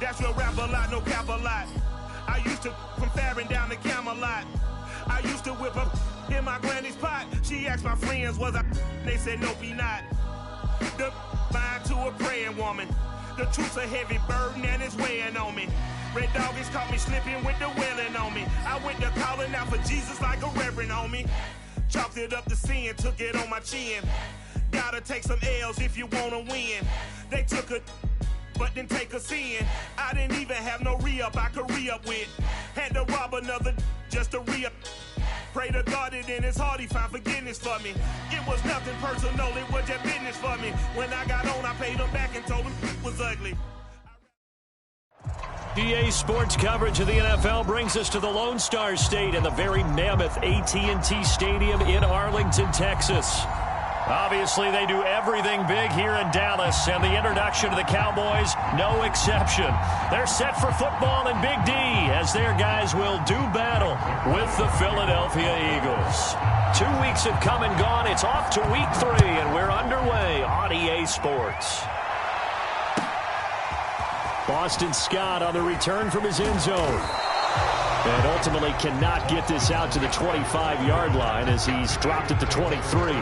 That's real rap a lot, no cap a lot. I used to from Farron down to Camelot. I used to whip up in my granny's pot. She asked my friends, was I? They said, nope, he not. The mind to a praying woman. The truth's a heavy burden and it's weighing on me. Red doggies caught me slipping with the wailing on me. I went to calling out for Jesus like a reverend on me. Chopped it up to sin, took it on my chin. Gotta take some L's if you wanna win. They took a but didn't take a sin. I didn't even have no re-up I could re-up with. Had to rob another just to re-up. Pray to God that in his heart he found forgiveness for me. It was nothing personal, it was just business for me. When I got on, I paid him back and told him it was ugly. EA Sports coverage of the NFL brings us to the Lone Star State and the very mammoth AT&T Stadium in Arlington, Texas. Obviously, they do everything big here in Dallas, and the introduction to the Cowboys, no exception. They're set for football in Big D as their guys will do battle with the Philadelphia Eagles. 2 weeks have come and gone. It's off to week 3, and we're underway on EA Sports. Boston Scott on the return from his end zone. And ultimately cannot get this out to the 25-yard line as he's dropped at the 23.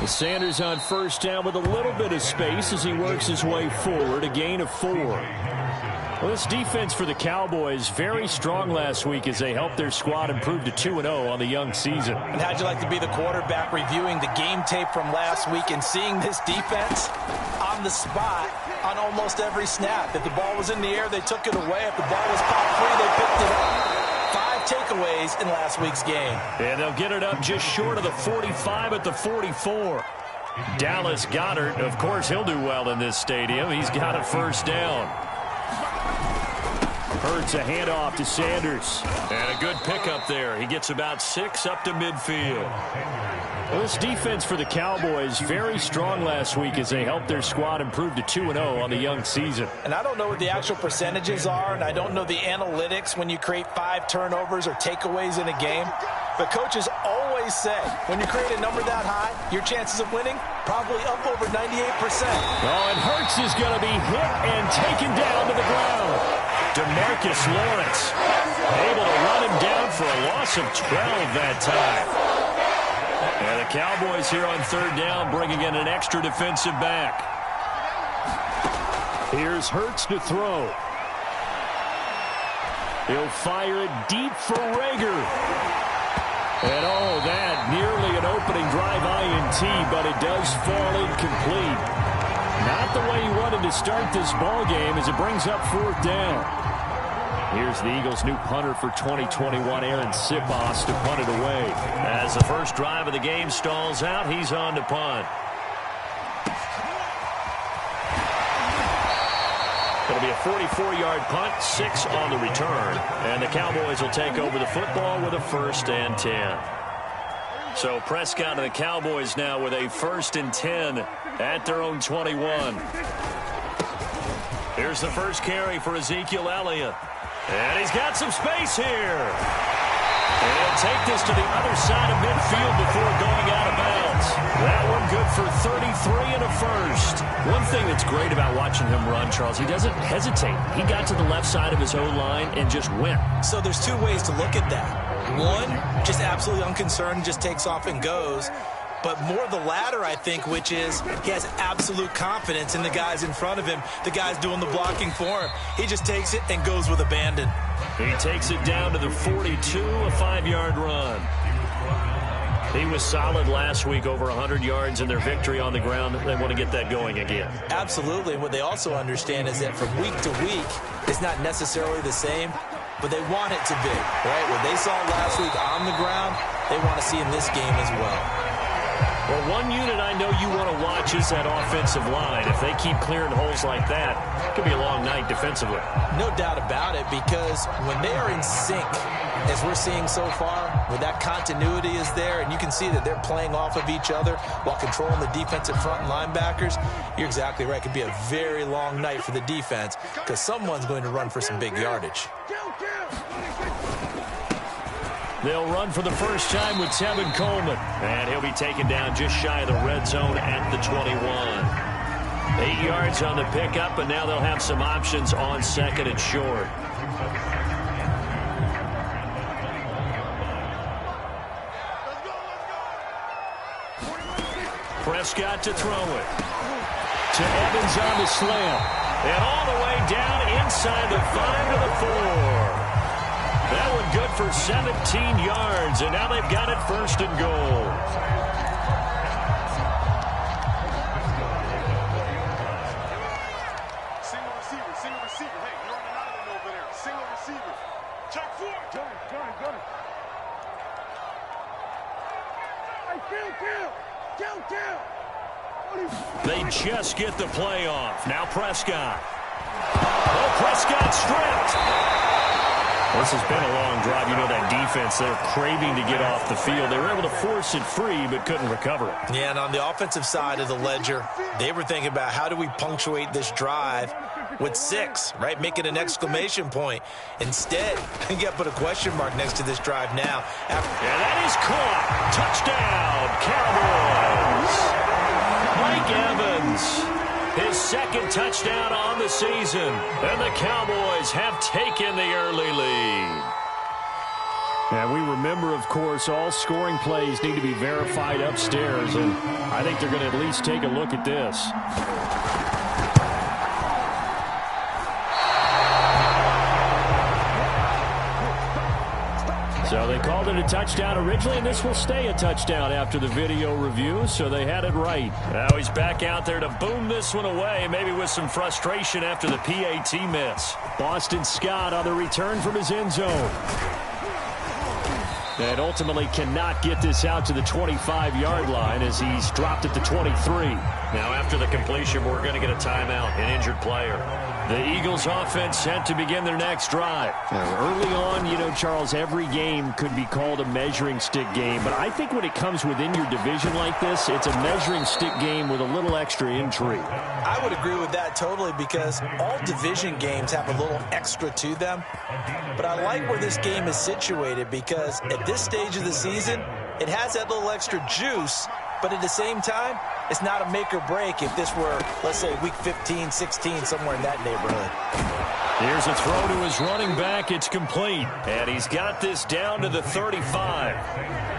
Sanders on first down with a little bit of space as he works his way forward, a gain of 4. Well, this defense for the Cowboys, very strong last week as they helped their squad improve to 2-0 on the young season. And how'd you like to be the quarterback reviewing the game tape from last week and seeing this defense on the spot on almost every snap? If the ball was in the air, they took it away. If the ball was popped free, they picked it up. 5 takeaways in last week's game. And they'll get it up just short of the 45 at the 44. Dallas Goedert, of course, he'll do well in this stadium. He's got a first down. Hurts a handoff to Sanders. And a good pickup there. He gets about 6 up to midfield. Well, this defense for the Cowboys, very strong last week as they helped their squad improve to 2-0 on the young season. And I don't know what the actual percentages are, and I don't know the analytics when you create 5 turnovers or takeaways in a game. But coaches always say, when you create a number that high, your chances of winning probably up over 98%. Oh, and Hurts is going to be hit and taken down to the ground. DeMarcus Lawrence able to run him down for a loss of 12 that time. And the Cowboys here on third down bringing in an extra defensive back. Here's Hurts to throw. He'll fire it deep for Rager. And oh, that nearly an opening drive INT, but it does fall incomplete. Not the way he wanted to start this ball game as it brings up fourth down. Here's the Eagles' new punter for 2021, Aaron Sipos, to punt it away. As the first drive of the game stalls out, he's on to punt. It'll be a 44-yard punt, 6 on the return. And the Cowboys will take over the football with a 1st and 10. So Prescott and the Cowboys now with a 1st and 10 at their own 21. Here's the first carry for Ezekiel Elliott. And he's got some space here. And he'll take this to the other side of midfield before going out of bounds. That one good for 33 and a 1st. One thing that's great about watching him run, Charles, he doesn't hesitate. He got to the left side of his own line and just went. So there's 2 ways to look at that. One, just absolutely unconcerned, just takes off and goes. But more the latter, I think, which is he has absolute confidence in the guys in front of him, the guys doing the blocking for him. He just takes it and goes with abandon. He takes it down to the 42, a 5-yard run. He was solid last week, over 100 yards in their victory on the ground. They want to get that going again. Absolutely. And what they also understand is that from week to week, it's not necessarily the same, but they want it to be, right? What they saw last week on the ground, they want to see in this game as well. Well, one unit I know you want to watch is that offensive line. If they keep clearing holes like that, it could be a long night defensively. No doubt about it, because when they are in sync as we're seeing so far, where that continuity is there, and you can see that they're playing off of each other while controlling the defensive front and linebackers, you're exactly right. It could be a very long night for the defense because someone's going to run for some big yardage. They'll run for the first time with Tevin Coleman, and he'll be taken down just shy of the red zone at the 21. 8 yards on the pickup, and now they'll have some options on second and short. Prescott to throw it. To Evans on the slam. And all the way down inside the 5 to the 4. That one good for 17 yards, and now they've got it first and goal. Single receiver, single receiver. Hey, you're on an island over there. Single receiver. Check forward. Go. They just get the play off. Now Prescott. Oh, Prescott stripped. This has been a long drive. You know that defense, they're craving to get off the field. They were able to force it free but couldn't recover it. Yeah, and on the offensive side of the ledger, they were thinking about how do we punctuate this drive with 6, right? Make it an exclamation point. Instead, you got to put a question mark next to this drive now. And that is caught. Touchdown, Cowboys. Mike Evans. His second touchdown on the season. And the Cowboys have taken the early lead. And we remember, of course, all scoring plays need to be verified upstairs. And I think they're going to at least take a look at this. So they called it a touchdown originally, and this will stay a touchdown after the video review, so they had it right. Now he's back out there to boom this one away, maybe with some frustration after the PAT miss. Boston Scott on the return from his end zone. And ultimately cannot get this out to the 25-yard line as he's dropped at the 23. Now after the completion, we're going to get a timeout, an injured player. The Eagles offense set to begin their next drive. Now, early on, you know, Charles, every game could be called a measuring stick game. But I think when it comes within your division like this, it's a measuring stick game with a little extra intrigue. I would agree with that totally because all division games have a little extra to them. But I like where this game is situated because at this stage of the season, it has that little extra juice. But at the same time, it's not a make or break if this were, let's say, week 15, 16, somewhere in that neighborhood. Here's a throw to his running back. It's complete. And he's got this down to the 35.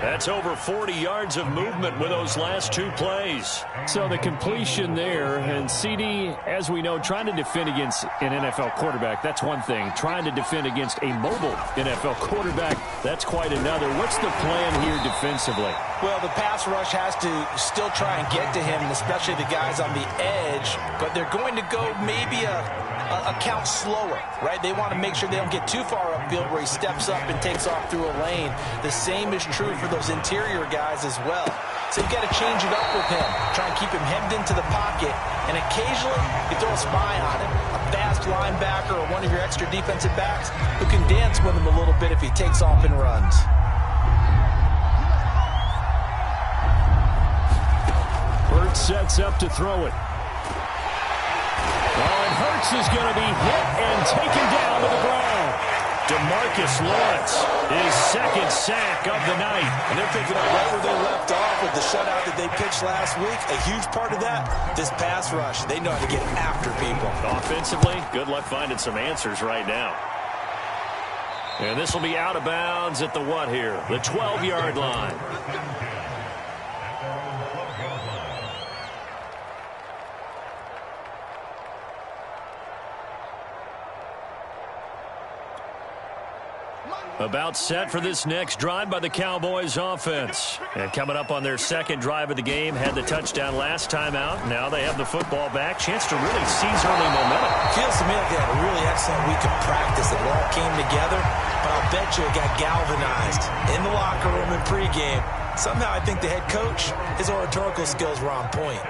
That's over 40 yards of movement with those last 2 plays. So the completion there, and CD, as we know, trying to defend against an NFL quarterback, that's one thing. Trying to defend against a mobile NFL quarterback, that's quite another. What's the plan here defensively? Well, the pass rush has to still try and get to him, especially the guys on the edge, but they're going to go maybe a count slower, right? They want to make sure they don't get too far upfield where he steps up and takes off through a lane. The same is true for those interior guys as well. So you've got to change it up with him. Try and keep him hemmed into the pocket, and occasionally you throw a spy on him. A fast linebacker or one of your extra defensive backs who can dance with him a little bit if he takes off and runs. Hurts sets up to throw it. Oh, and Hurts is going to be hit and taken down to the ground. DeMarcus Lawrence, his second sack of the night. And they're picking up right where they left off with the shutout that they pitched last week. A huge part of that, this pass rush. They know how to get after people. Offensively, good luck finding some answers right now. And this will be out of bounds at the what here? The 12-yard line. About set for this next drive by the Cowboys offense. And coming up on their second drive of the game, had the touchdown last time out. Now they have the football back. Chance to really seize early momentum. Feels to me like they had a really excellent week of practice. It all came together, but I'll bet you it got galvanized in the locker room in pregame. Somehow I think the head coach, his oratorical skills were on point.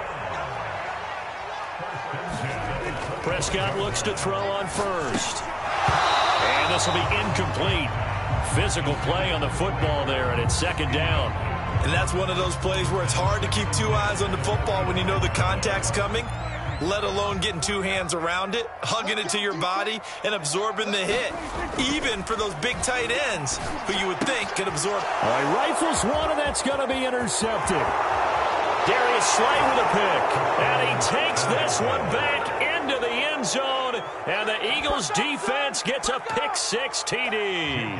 Prescott looks to throw on first. And this will be incomplete. Physical play on the football there, and it's second down. And that's one of those plays where it's hard to keep two eyes on the football when you know the contact's coming, let alone getting two hands around it, hugging it to your body, and absorbing the hit, even for those big tight ends who you would think could absorb. All right, rifles one, and that's going to be intercepted. Darius Slay with a pick, and he takes this one back into the end zone, and the Eagles defense gets a pick-6 TD.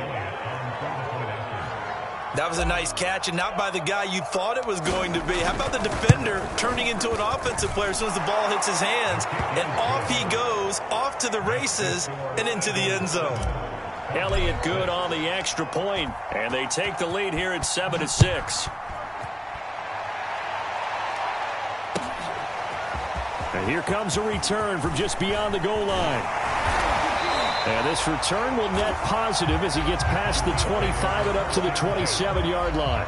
That was a nice catch, and not by the guy you thought it was going to be. How about the defender turning into an offensive player as soon as the ball hits his hands, and off he goes, off to the races, and into the end zone. Elliott good on the extra point, and they take the lead here at 7-6. And here comes a return from just beyond the goal line. And this return will net positive as he gets past the 25 and up to the 27-yard line.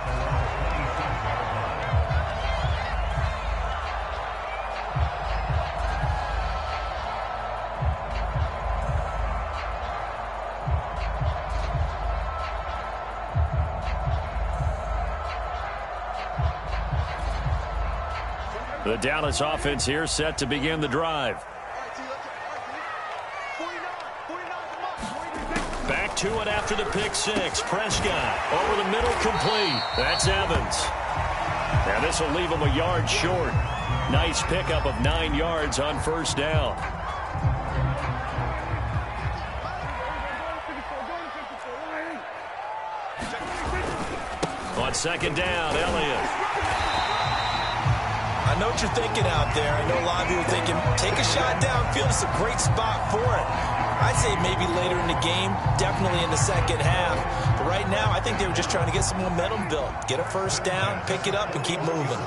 The Dallas offense here set to begin the drive. Back to it after the pick-6. Prescott over the middle, complete. That's Evans. And this will leave him a yard short. Nice pickup of 9 yards on first down. On second down, Elliott. I know what you're thinking out there. I know a lot of you are thinking, take a shot downfield. It's a great spot for it. I'd say maybe later in the game, definitely in the second half. But right now, I think they were just trying to get some momentum built. Get a first down, pick it up, and keep moving.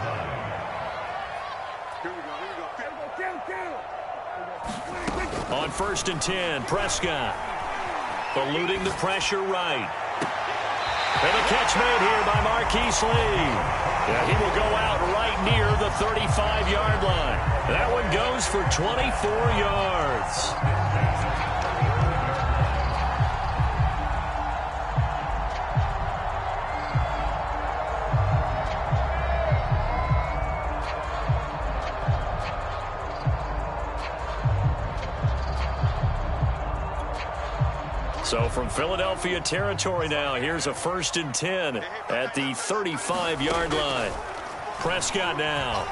On 1st and 10, Prescott eluding the pressure right. And the catch made here by Marquise Lee. Yeah, he will go out right near the 35-yard line. That one goes for 24 yards. So from Philadelphia territory now, here's a 1st and 10 at the 35-yard line. Prescott now.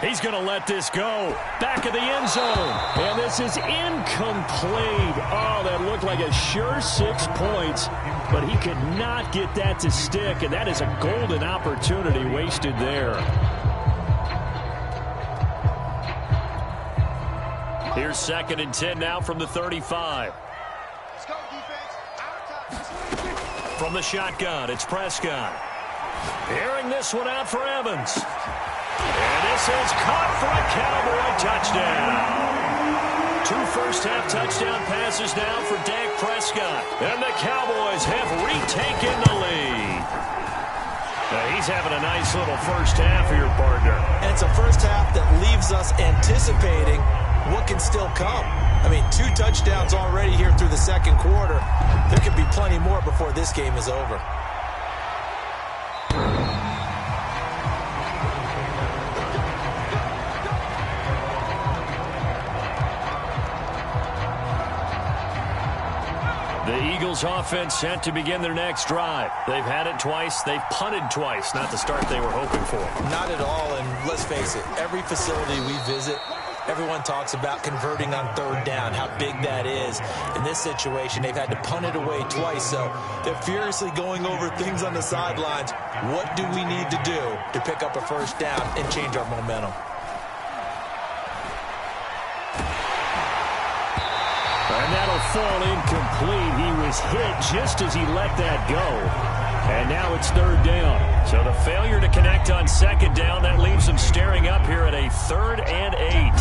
He's going to let this go. Back of the end zone. And this is incomplete. Oh, that looked like a sure 6 points. But he could not get that to stick. And that is a golden opportunity wasted there. Here's 2nd and 10 now from the 35. From the shotgun, it's Prescott. Airing this one out for Evans. And this is caught for a Cowboy touchdown. 2 first-half touchdown passes now for Dak Prescott. And the Cowboys have retaken the lead. Now he's having a nice little first half here, partner. And it's a first half that leaves us anticipating what can still come. I mean, 2 touchdowns already here through the second quarter. There could be plenty more before this game is over. The Eagles offense set to begin their next drive. They've had it twice. They've punted twice. Not the start they were hoping for. Not at all, and let's face it, every facility we visit, everyone talks about converting on 3rd down, how big that is. In this situation, they've had to punt it away twice, so they're furiously going over things on the sidelines. What do we need to do to pick up a first down and change our momentum? And that'll fall incomplete. He was hit just as he let that go. And now it's 3rd down. So the failure to connect on 2nd down, that leaves him staring up here at a 3rd and 8.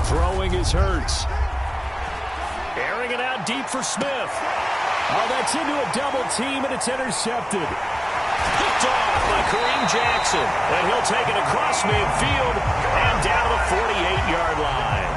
Throwing is Hurts. Airing it out deep for Smith. Oh, that's into a double team, and it's intercepted. Picked off by Kareem Jackson. And he'll take it across midfield and down the 48-yard line.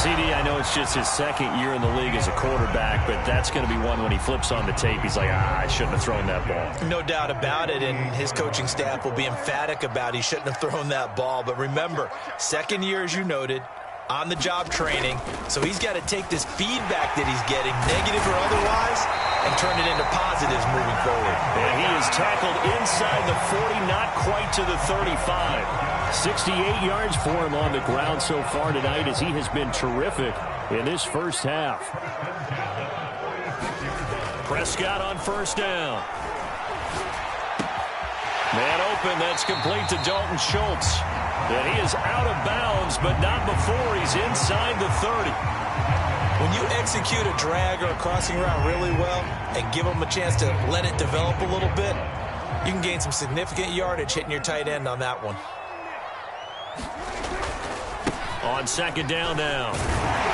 CD, I know it's just his second year in the league as a quarterback, but that's going to be one when he flips on the tape, he's like, I shouldn't have thrown that ball. No doubt about it, and his coaching staff will be emphatic about he shouldn't have thrown that ball. But remember, second year, as you noted, on-the-job training, so he's got to take this feedback that he's getting, negative or otherwise, and turn it into positives moving forward. And he is tackled inside the 40, not quite to the 35. 68 yards for him on the ground so far tonight as he has been terrific in this first half. Prescott on first down. Man open, that's complete to Dalton Schultz. And he is out of bounds, but not before he's inside the 30. When you execute a drag or a crossing route really well and give them a chance to let it develop a little bit, you can gain some significant yardage hitting your tight end on that one. On second down now,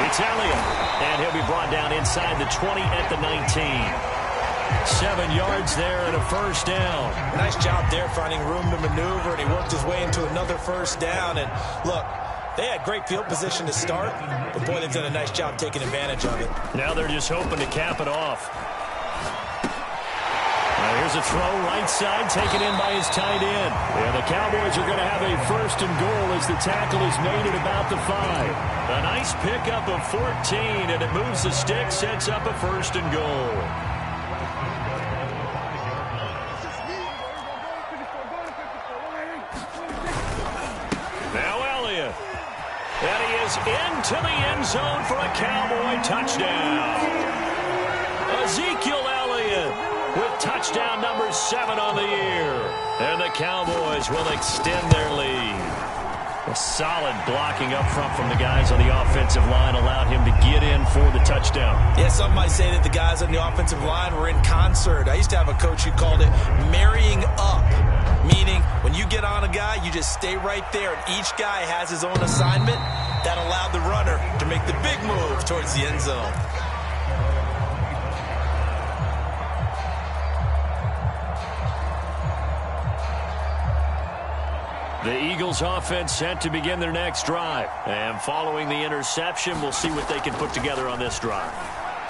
it's Elliott. And he'll be brought down inside the 20 at the 19. 7 yards there and a first down. Nice job there finding room to maneuver, and he worked his way into another first down. And look, they had great field position to start, but boy, they've done a nice job taking advantage of it. Now they're just hoping to cap it off. Now here's a throw right side taken in by his tight end. And the Cowboys are going to have a first and goal as the tackle is made at about the 5. A nice pickup of 14, and it moves the stick, sets up a first and goal. Now Elliott. And he is into the end zone for a Cowboy touchdown. Ezekiel Elliott with touchdown number 7 on the year. And the Cowboys will extend their lead. A solid blocking up front from the guys on the offensive line allowed him to get in for the touchdown. Yeah, some might say that the guys on the offensive line were in concert. I used to have a coach who called it marrying up, meaning when you get on a guy, you just stay right there, and each guy has his own assignment. That allowed the runner to make the big move towards the end zone. The Eagles offense set to begin their next drive. And following the interception, we'll see what they can put together on this drive.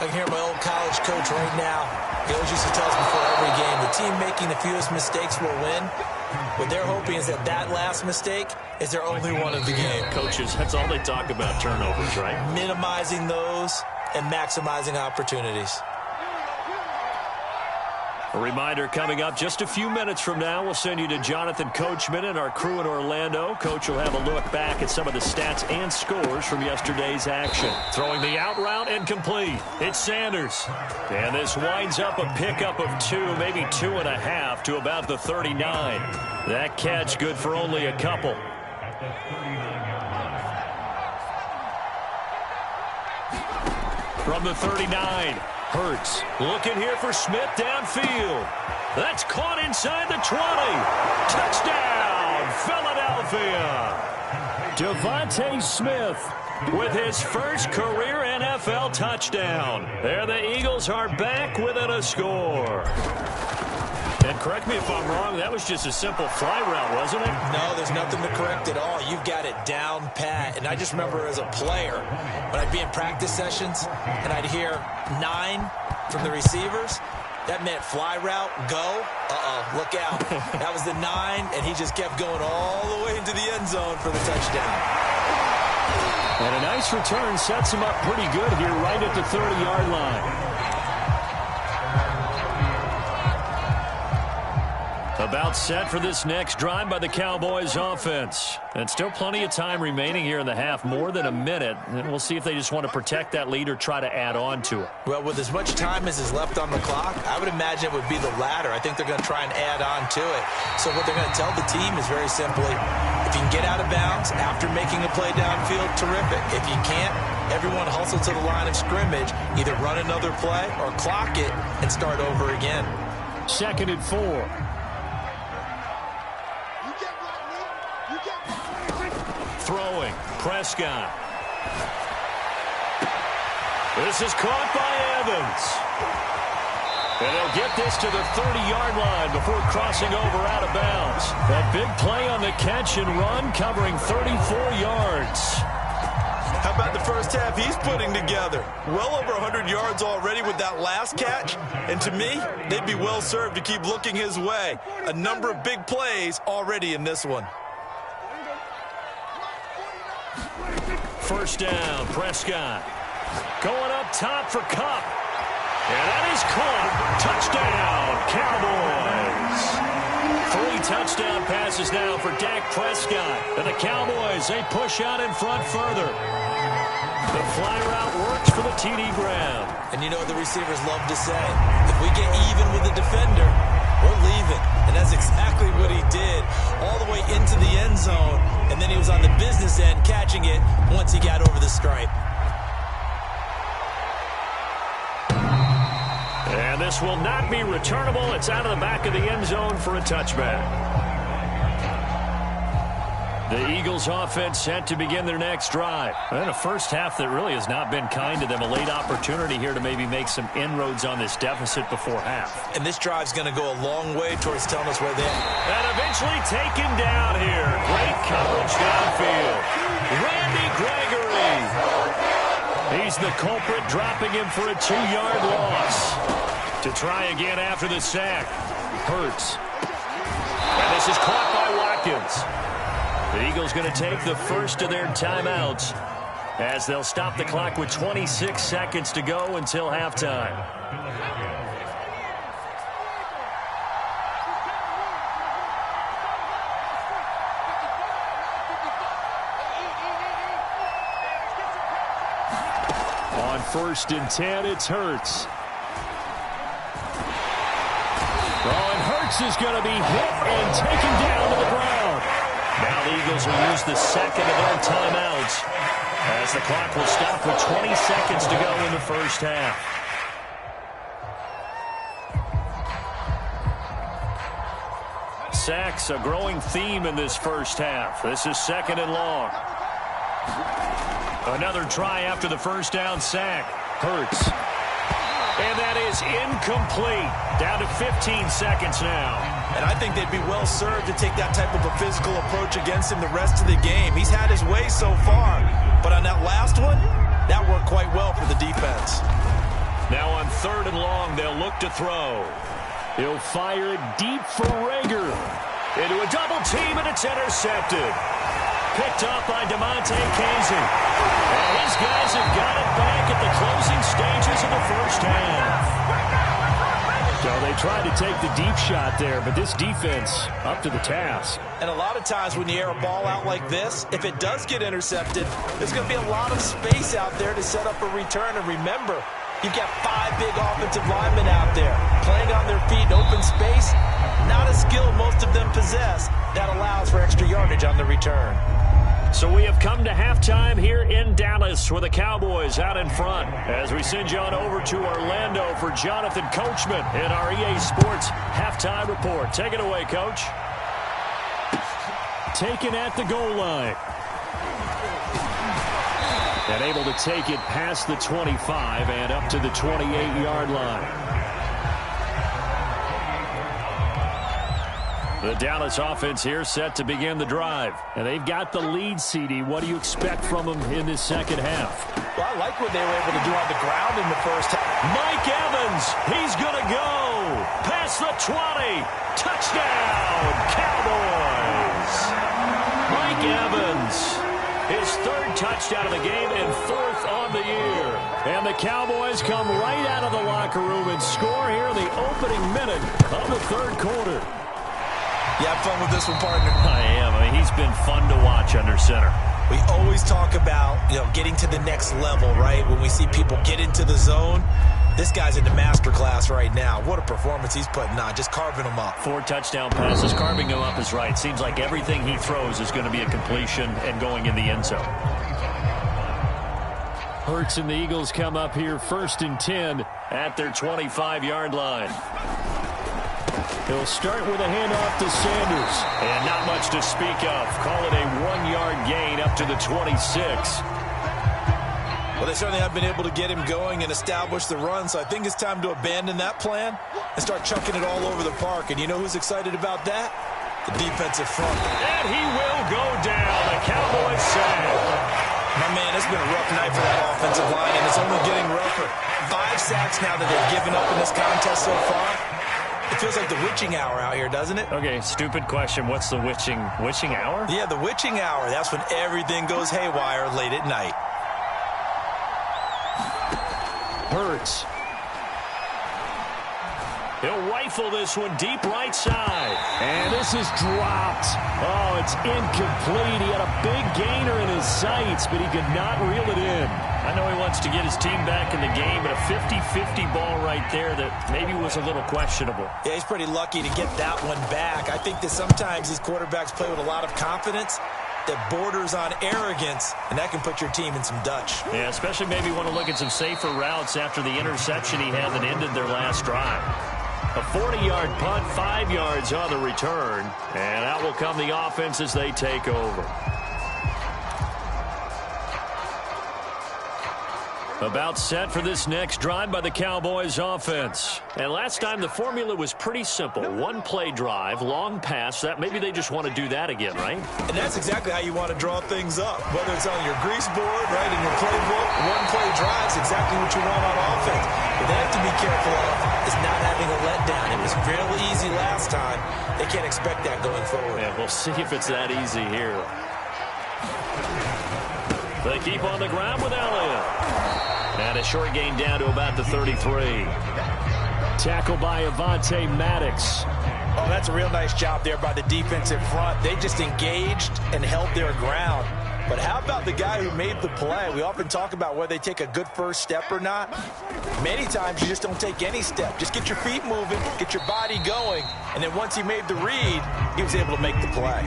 I can hear my old college coach right now. He always used to tell us before every game, the team making the fewest mistakes will win. What they're hoping is that that last mistake is their only one of the game. Coaches, that's all they talk about, turnovers, right? Minimizing those and maximizing opportunities. A reminder coming up just a few minutes from now, we'll send you to Jonathan Coachman and our crew in Orlando. Coach will have a look back at some of the stats and scores from yesterday's action. Throwing the out route and complete. It's Sanders. And this winds up a pickup of 2, maybe 2.5 to about the 39. That catch good for only a couple. From the 39. Hurts looking here for Smith downfield. That's caught inside the 20. Touchdown, Philadelphia. Devontae Smith with his first career NFL touchdown. There the Eagles are back within a score. And correct me if I'm wrong, that was just a simple fly route, wasn't it? No, there's nothing to correct at all. You've got it down pat. And I just remember as a player, when I'd be in practice sessions and I'd hear 9 from the receivers, that meant fly route, go. Look out. That was the 9, and he just kept going all the way into the end zone for the touchdown. And a nice return sets him up pretty good here right at the 30-yard line. About set for this next drive by the Cowboys offense. And still plenty of time remaining here in the half, more than a minute. And we'll see if they just want to protect that lead or try to add on to it. Well, with as much time as is left on the clock, I would imagine it would be the latter. I think they're going to try and add on to it. So what they're going to tell the team is very simply, if you can get out of bounds after making a play downfield, terrific. If you can't, everyone hustle to the line of scrimmage, either run another play or clock it and start over again. 2nd and 4. Throwing, Prescott. This is caught by Evans. And they'll get this to the 30-yard line before crossing over out of bounds. A big play on the catch and run, covering 34 yards. How about the first half he's putting together? Well over 100 yards already with that last catch. And to me, they'd be well served to keep looking his way. A number of big plays already in this one. First down, Prescott. Going up top for Kupp. And that is caught. Touchdown, Cowboys. 3 touchdown passes now for Dak Prescott. And the Cowboys, they push out in front further. The fly route works for the TD grab. And you know what the receivers love to say? If we get even with the defender, we're leaving. And that's exactly what he did. All the way into the end zone. And then he was on the business end catching it once he got over the stripe. And this will not be returnable. It's out of the back of the end zone for a touchback. The Eagles offense set to begin their next drive. And a first half that really has not been kind to them. A late opportunity here to maybe make some inroads on this deficit before half. And this drive's going to go a long way towards telling us where they are. And eventually taken down here. Great coverage downfield. Randy Gregory. He's the culprit, dropping him for a 2-yard loss. To try again after the sack. Hurts. And this is caught by Watkins. The Eagles going to take the first of their timeouts as they'll stop the clock with 26 seconds to go until halftime. On 1st and 10, it's Hurts. And Hurts is going to be hit and taken down to the ground. Now the Eagles will use the second of their timeouts as the clock will stop with 20 seconds to go in the first half. Sacks, a growing theme in this first half. This is 2nd and long. Another try after the first down sack. Hurts. And that is incomplete. Down to 15 seconds now. And I think they'd be well served to take that type of a physical approach against him the rest of the game. He's had his way so far. But on that last one, that worked quite well for the defense. Now on 3rd and long, they'll look to throw. He'll fire it deep for Rager. Into a double team, and it's intercepted. Picked up by DeMonte Casey. And his guys have got it back at the closing stages of the first half. So they tried to take the deep shot there, but this defense up to the task. And a lot of times when you air a ball out like this, if it does get intercepted, there's going to be a lot of space out there to set up a return. And remember, you've got 5 big offensive linemen out there playing on their feet in open space. Not a skill most of them possess. That allows for extra yardage on the return. So we have come to halftime here in Dallas with the Cowboys out in front as we send you on over to Orlando for Jonathan Coachman in our EA Sports Halftime Report. Take it away, Coach. Taken at the goal line. And able to take it past the 25 and up to the 28-yard line. The Dallas offense here set to begin the drive. And they've got the lead, CD. What do you expect from them in this second half? Well, I like what they were able to do on the ground in the first half. Mike Evans, he's going to go. Past the 20. Touchdown, Cowboys. Mike Evans, his 3rd touchdown of the game and 4th on the year. And the Cowboys come right out of the locker room and score here in the opening minute of the 3rd quarter. You have fun with this one, partner? I am. I mean, he's been fun to watch under center. We always talk about, getting to the next level, right? When we see people get into the zone, this guy's in the master class right now. What a performance he's putting on, just carving them up. 4 touchdown passes. Carving them up is right. Seems like everything he throws is going to be a completion and going in the end zone. Hurts and the Eagles come up here 1st and 10 at their 25-yard line. He'll start with a handoff to Sanders. And not much to speak of. Call it a 1-yard gain up to the 26. Well, they certainly have been able to get him going and establish the run, so I think it's time to abandon that plan and start chucking it all over the park. And you know who's excited about that? The defensive front. And he will go down. The Cowboys sack. My man, it's been a offensive line, and it's only getting rougher. 5 sacks now that they've given up in this contest so far. It feels like the witching hour out here, doesn't it? Okay, stupid question. What's the witching hour? Yeah, the witching hour. That's when everything goes haywire late at night. Hurts. He'll rifle this one deep right side. And this is dropped. Oh, it's incomplete. He had a big gainer in his sights, but he could not reel it in. I know he wants to get his team back in the game, but a 50-50 ball right there that maybe was a little questionable. Yeah, he's pretty lucky to get that one back. I think that sometimes these quarterbacks play with a lot of confidence that borders on arrogance, and that can put your team in some Dutch. Yeah, especially maybe want to look at some safer routes after the interception he had that ended their last drive. A 40-yard punt, 5 yards on the return, and out will come the offense as they take over. About set for this next drive by the Cowboys offense. And last time the formula was pretty simple. 1-play drive, long pass. That maybe they just want to do that again, right? And that's exactly how you want to draw things up. Whether it's on your grease board, right, in your playbook, 1-play drive is exactly what you want on offense. What they have to be careful of is not having a letdown. It was fairly easy last time. They can't expect that going forward. Yeah, we'll see if it's that easy here. They keep on the ground with Elliott. And a short gain down to about the 33. Tackled by Avonte Maddox. Oh, that's a real nice job there by the defensive front. They just engaged and held their ground. But how about the guy who made the play? We often talk about whether they take a good first step or not. Many times you just don't take any step. Just get your feet moving, get your body going, and then once he made the read, he was able to make the play.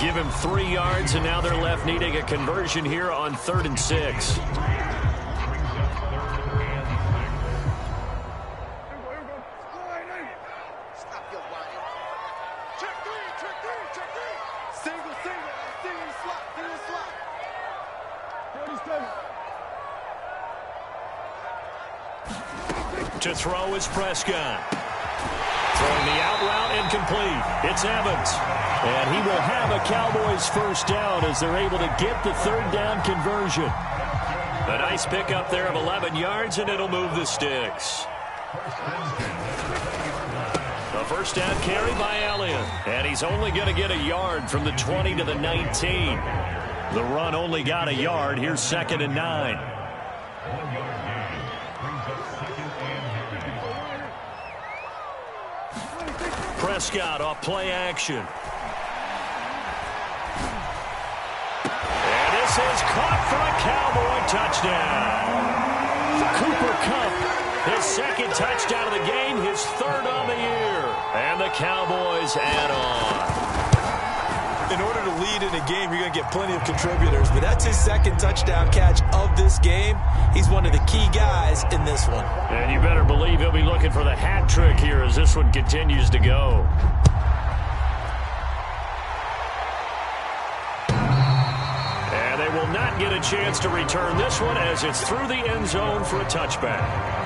Give him 3 yards, and now they're left needing a conversion here on 3rd and 6. To throw is Prescott. Throwing the out route incomplete. It's Evans. And he will have a Cowboys first down as they're able to get the 3rd down conversion. A nice pickup there of 11 yards, and it'll move the sticks. A first down carry by Elliott. And he's only going to get a yard from the 20 to the 19. The run only got a yard. Here's 2nd and 9. Prescott off play action. And this is caught for a Cowboy touchdown. Cooper Kupp, his 2nd touchdown of the game, his 3rd on the year. And the Cowboys add on. In order to lead in a game, you're going to get plenty of contributors, but that's his 2nd touchdown catch of this game. He's one of the key guys in this one. And you better believe he'll be looking for the hat trick here as this one continues to go. And they will not get a chance to return this one as it's through the end zone for a touchback.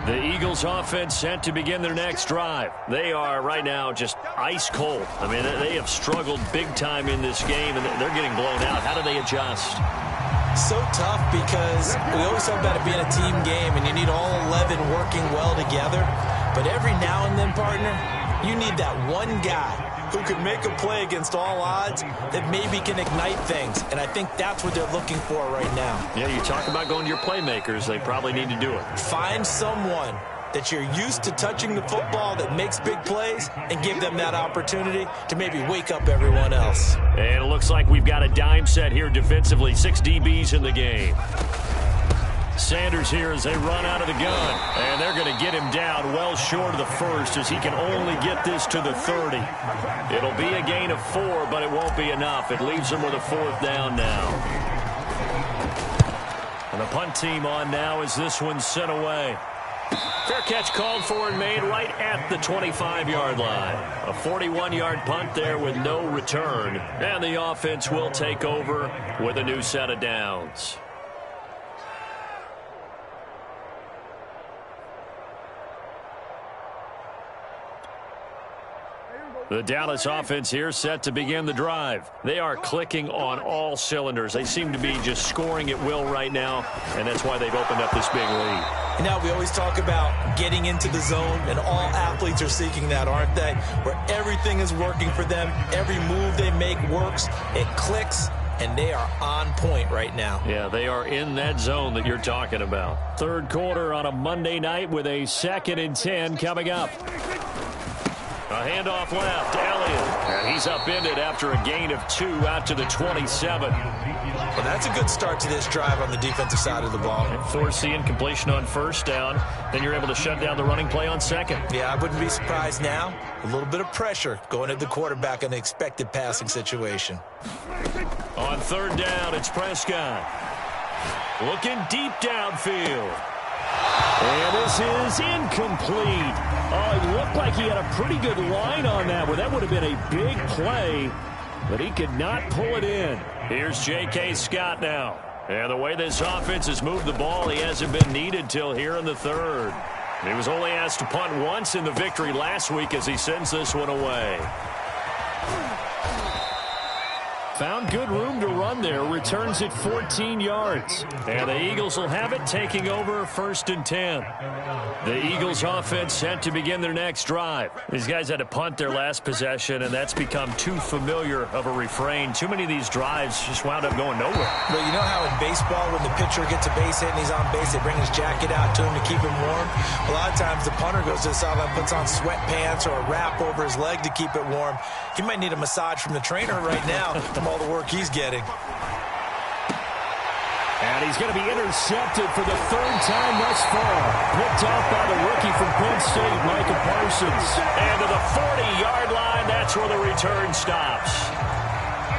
The Eagles offense set to begin their next drive. They are right now just ice cold. I mean, they have struggled big time in this game, and they're getting blown out. How do they adjust? So tough because we always talk about it being a team game, and you need all 11 working well together. But every now and then, partner, you need that one guy who can make a play against all odds that maybe can ignite things. And I think that's what they're looking for right now. Yeah, you talk about going to your playmakers. They probably need to do it. Find someone that you're used to touching the football that makes big plays and give them that opportunity to maybe wake up everyone else. And it looks like we've got a dime set here defensively. 6 DBs in the game. Sanders here as they run out of the gun. And they're going to get him down well short of the 1st as he can only get this to the 30. It'll be a gain of 4, but it won't be enough. It leaves them with a 4th down now. And the punt team on now as this one's sent away. Fair catch called for and made right at the 25-yard line. A 41-yard punt there with no return. And the offense will take over with a new set of downs. The Dallas offense here set to begin the drive. They are clicking on all cylinders. They seem to be just scoring at will right now, and that's why they've opened up this big lead. And now we always talk about getting into the zone, and all athletes are seeking that, aren't they? Where everything is working for them. Every move they make works. It clicks, and they are on point right now. Yeah, they are in that zone that you're talking about. Third quarter on a Monday night with a 2nd and 10 coming up. A handoff left, Elliott. And he's upended after a gain of 2 out to the 27. Well, that's a good start to this drive on the defensive side of the ball. Force the incompletion on first down. Then you're able to shut down the running play on second. Yeah, I wouldn't be surprised now. A little bit of pressure going at the quarterback in an expected passing situation. On third down, it's Prescott. Looking deep downfield. And this is incomplete. Oh, it looked like he had a pretty good line on that one. That would have been a big play, but he could not pull it in. Here's J.K. Scott now. And the way this offense has moved the ball, he hasn't been needed till here in the third. He was only asked to punt once in the victory last week as he sends this one away. Found good room to run there. Returns it 14 yards. And the Eagles will have it, taking over 1st and 10. The Eagles offense set to begin their next drive. These guys had to punt their last possession, and that's become too familiar of a refrain. Too many of these drives just wound up going nowhere. Well, you know how in baseball when the pitcher gets a base hit and he's on base, they bring his jacket out to him to keep him warm? A lot of times the punter goes to the sideline, puts on sweatpants or a wrap over his leg to keep it warm. He might need a massage from the trainer right now from all the work he's getting. And he's going to be intercepted for the 3rd time thus far. Picked off by the rookie from Penn State, Micah Parsons. And to the 40-yard line, that's where the return stops.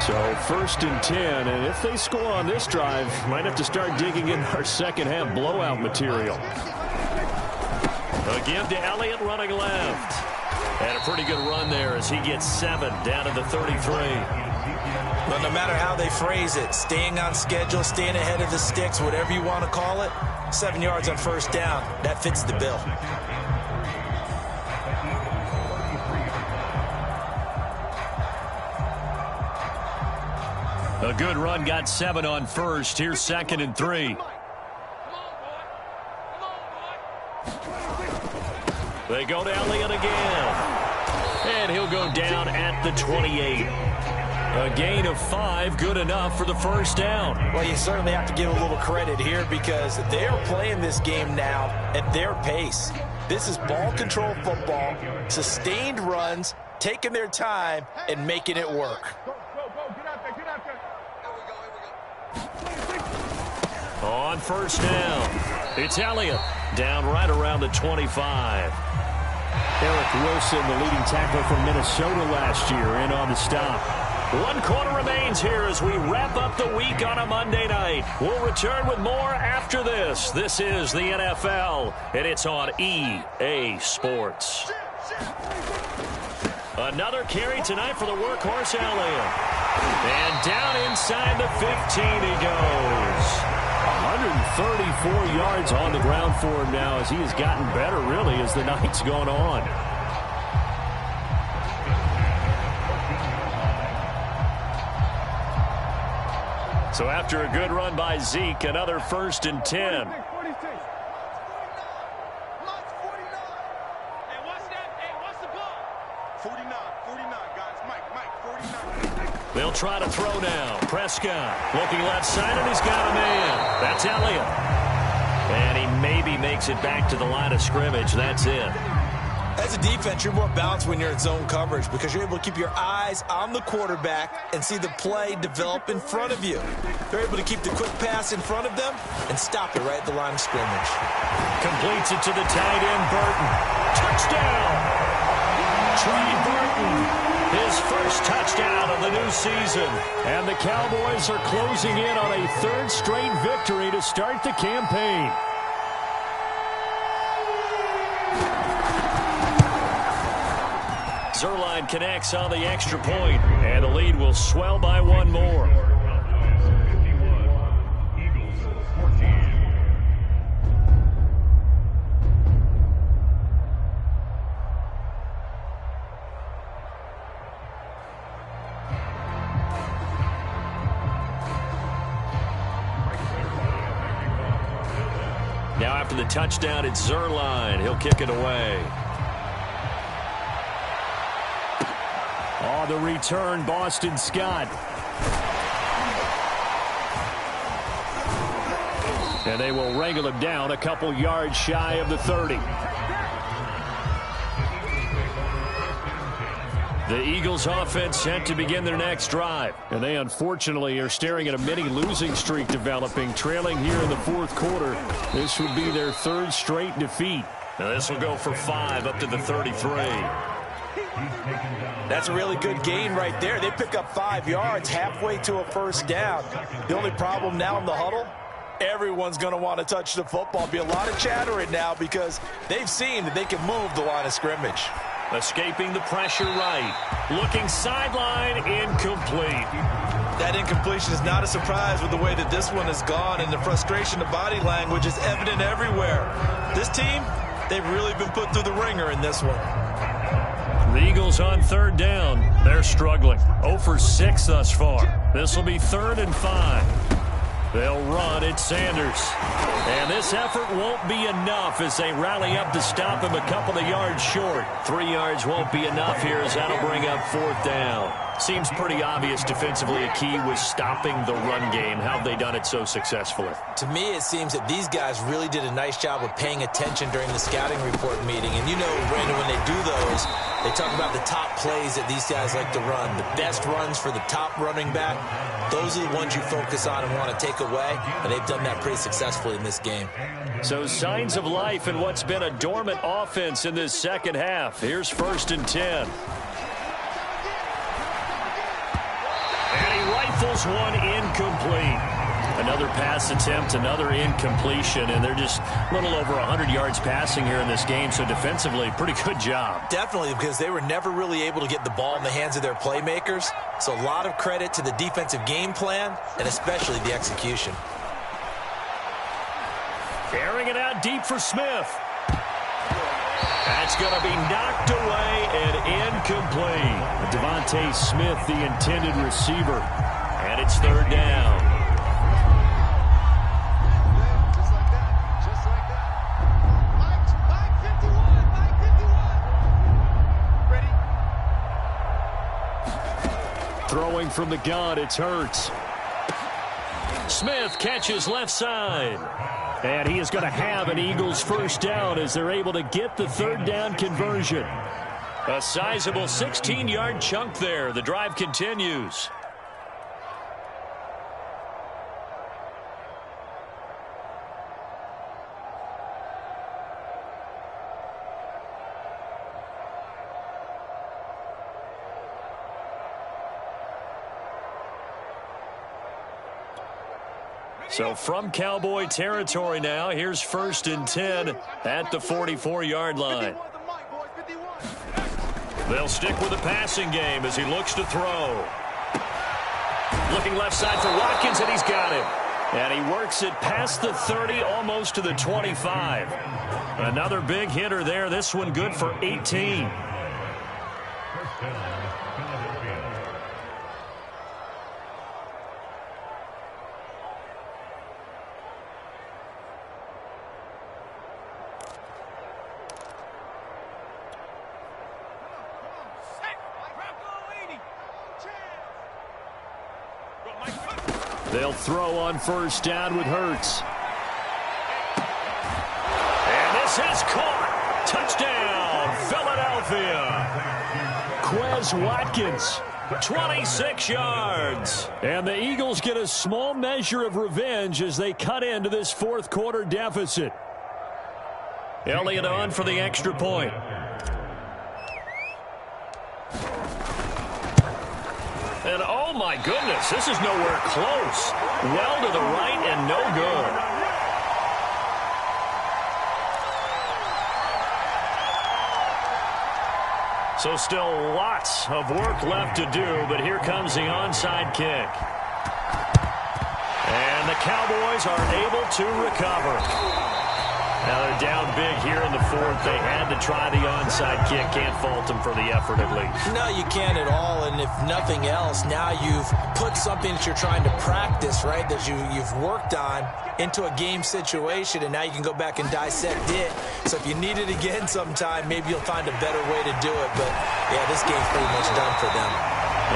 So 1st and 10, and if they score on this drive, might have to start digging in our second-half blowout material. A give to Elliott running left. And a pretty good run there as he gets 7 down to the 33. But no matter how they phrase it, staying on schedule, staying ahead of the sticks, whatever you want to call it, 7 yards on first down, that fits the bill. A good run, got 7 on first. Here's 2nd and 3. They go to Elliott again. And he'll go down at the 28. A gain of 5, good enough for the first down. Well, you certainly have to give a little credit here because they are playing this game now at their pace. This is ball control football, sustained runs, taking their time, and making it work. On first down, it's Elliott down right around the 25. Eric Wilson, the leading tackler from Minnesota last year, in on the stop. 1 quarter remains here as we wrap up the week on a Monday night. We'll return with more after this. This is the NFL, and it's on EA Sports. Another carry tonight for the workhorse Elliott. And down inside the 15 he goes. 134 yards on the ground for him now as he has gotten better, really, as the night's gone on. So after a good run by Zeke, another 1st and 10. They'll try to throw now. Prescott looking left side, and he's got a man. That's Elliott. And he maybe makes it back to the line of scrimmage. That's it. As a defense, you're more balanced when you're in zone coverage because you're able to keep your eyes on the quarterback and see the play develop in front of you. They're able to keep the quick pass in front of them and stop it right at the line of scrimmage. Completes it to the tight end, Burton. Touchdown! Trey Burton. His first touchdown of the new season. And the Cowboys are closing in on a 3rd straight victory to start the campaign. Zerline connects on the extra point, and the lead will swell by 1 more. Now after the touchdown, it's Zerline. He'll kick it away. On the return, Boston Scott. And they will wrangle him down a couple yards shy of the 30. The Eagles offense set to begin their next drive. And they unfortunately are staring at a mini losing streak developing, trailing here in the fourth quarter. This would be their third straight defeat. Now this will go for 5 up to the 33. That's a really good gain right there. They pick up 5 yards halfway to a first down. The only problem now in the huddle, everyone's going to want to touch the football. Be a lot of chatter right now because they've seen that they can move the line of scrimmage. Escaping the pressure right. Looking sideline, incomplete. That incompletion is not a surprise with the way that this one has gone, and the frustration of body language is evident everywhere. This team, they've really been put through the ringer in this one. The Eagles on third down. They're struggling. 0 for 6 thus far. This will be 3rd and 5. They'll run. It's Sanders. And this effort won't be enough as they rally up to stop him a couple of yards short. 3 yards won't be enough here as that'll bring up 4th down. Seems pretty obvious defensively a key was stopping the run game. How have they done it so successfully? To me, it seems that these guys really did a nice job of paying attention during the scouting report meeting. And you know, Brandon, when they do those, they talk about the top plays that these guys like to run. The best runs for the top running back. Those are the ones you focus on and want to take away. And they've done that pretty successfully in this game. So signs of life in what's been a dormant offense in this second half. Here's 1st and 10. And he rifles one incomplete. Another pass attempt, another incompletion, and they're just a little over 100 yards passing here in this game, so defensively, pretty good job. Definitely, because they were never really able to get the ball in the hands of their playmakers, so a lot of credit to the defensive game plan, and especially the execution. Airing it out deep for Smith. That's going to be knocked away and incomplete. Devontae Smith, the intended receiver. And it's 3rd down. Throwing from the gun, it's Hurts. Smith catches left side. And he is going to have an Eagles first down as they're able to get the 3rd down conversion. A sizable 16-yard chunk there. The drive continues. So from Cowboy territory now, here's 1st and 10 at the 44-yard line. They'll stick with the passing game as he looks to throw. Looking left side for Watkins, and he's got him. And he works it past the 30, almost to the 25. Another big hitter there. This one good for 18. They'll throw on first down with Hurts. And this is caught. Touchdown, Philadelphia. Quez Watkins. 26 yards. And the Eagles get a small measure of revenge as they cut into this fourth quarter deficit. Elliott on for the extra point. And oh my goodness, this is nowhere close. Well to the right and no good. So still lots of work left to do, but here comes the onside kick. And the Cowboys are able to recover. Now they're down big here in the fourth. They had to try the onside kick. Can't fault them for the effort at least. No, you can't at all. And if nothing else, now you've put something that you're trying to practice, right, that you've worked on into a game situation, and now you can go back and dissect it. So if you need it again sometime, maybe you'll find a better way to do it. But, yeah, this game's pretty much done for them.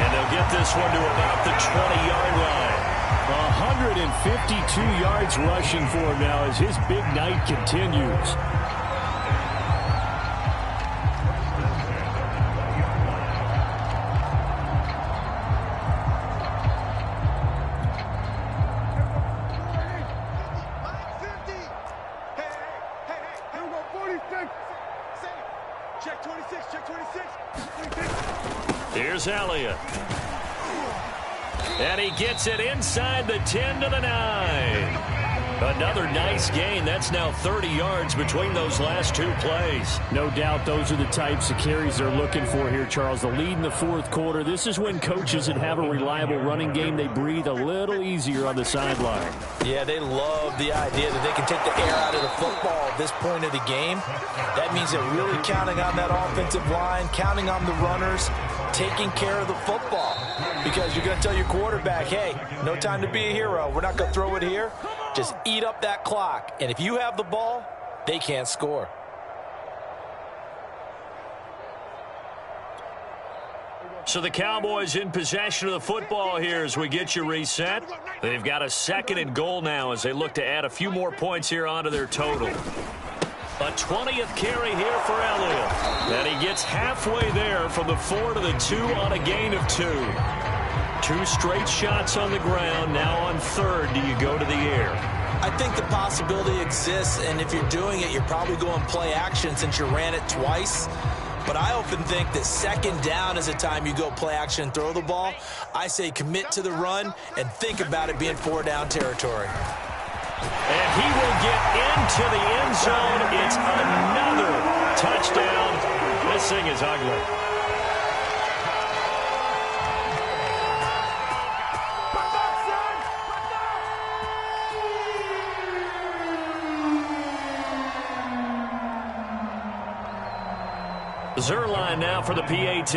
And they'll get this one to about the 20-yard line. 152 yards rushing for him now as his big night continues. Check 26, check 26. Here's Elliott. And he gets it inside the 10 to the 9. Another nice gain. That's now 30 yards between those last two plays. No doubt those are the types of carries they're looking for here, Charles. The lead in the fourth quarter. This is when coaches that have a reliable running game, they breathe a little easier on the sideline. Yeah, they love the idea that they can take the air out of the football at this point of the game. That means they're really counting on that offensive line, counting on the runners, taking care of the football. Because you're going to tell your quarterback, hey, no time to be a hero. We're not going to throw it here. Just eat up that clock. And if you have the ball, they can't score. So the Cowboys in possession of the football here as we get you reset. They've got a 2nd and goal now as they look to add a few more points here onto their total. A 20th carry here for Elliott. And he gets halfway there from the 4 to the 2 on a gain of 2. 2 straight shots on the ground. Now on 3rd, do you go to the air? I think the possibility exists, and if you're doing it, you're probably going play action since you ran it twice. But I often think that 2nd down is a time you go play action and throw the ball. I say commit to the run and think about it being 4-down territory. And he will get into the end zone. It's another touchdown. This thing is ugly. Zerline now for the PAT.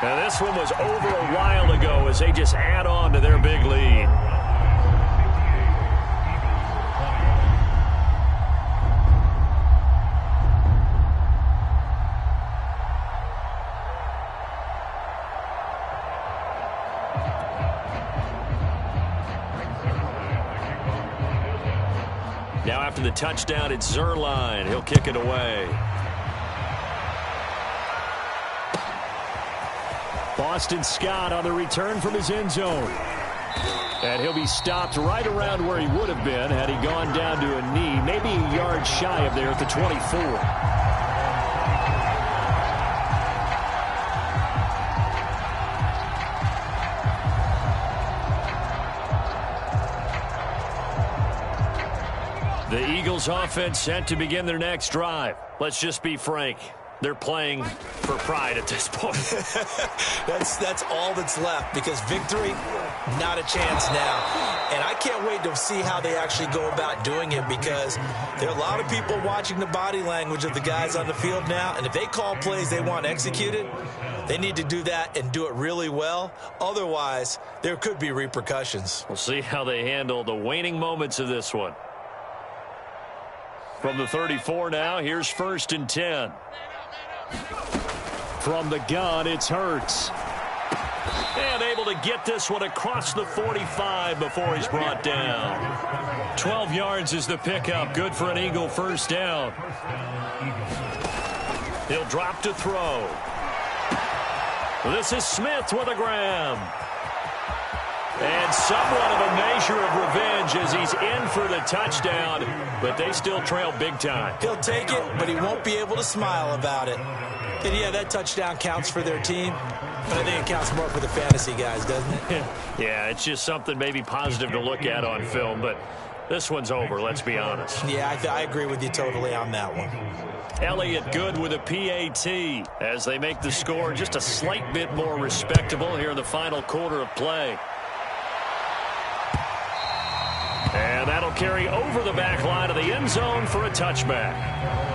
Now this one was over a while ago as they just add on to their big lead. Now after the touchdown, it's Zerline. He'll kick it away. Boston Scott on the return from his end zone. And he'll be stopped right around where he would have been had he gone down to a knee, maybe a yard shy of there at the 24. The Eagles offense set to begin their next drive. Let's just be frank. They're playing for pride at this point. That's all that's left because victory, not a chance now. And I can't wait to see how they actually go about doing it because there are a lot of people watching the body language of the guys on the field now. And if they call plays they want executed, they need to do that and do it really well. Otherwise, there could be repercussions. We'll see how they handle the waning moments of this one. From the 34 now, here's 1st and 10. From the gun, it's Hurts. And able to get this one across the 45 before he's brought down. 12 yards is the pickup. Good for an Eagle 1st down. He'll drop to throw. This is Smith with a grab. And somewhat of a measure of revenge as he's in for the touchdown, but they still trail big time. He'll take it, but he won't be able to smile about it. And yeah, that touchdown counts for their team, but I think it counts more for the fantasy guys, doesn't it? Yeah, it's just something maybe positive to look at on film, but this one's over, let's be honest. Yeah, I agree with you totally on that one. Elliott good with a PAT as they make the score just a slight bit more respectable here in the final quarter of play. And that'll carry over the back line of the end zone for a touchback.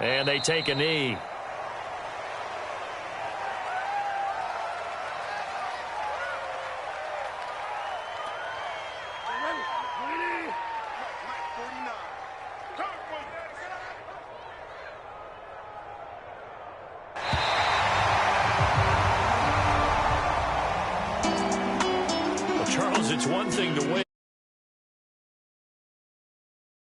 And they take a knee. Well, Charles, it's one thing to win.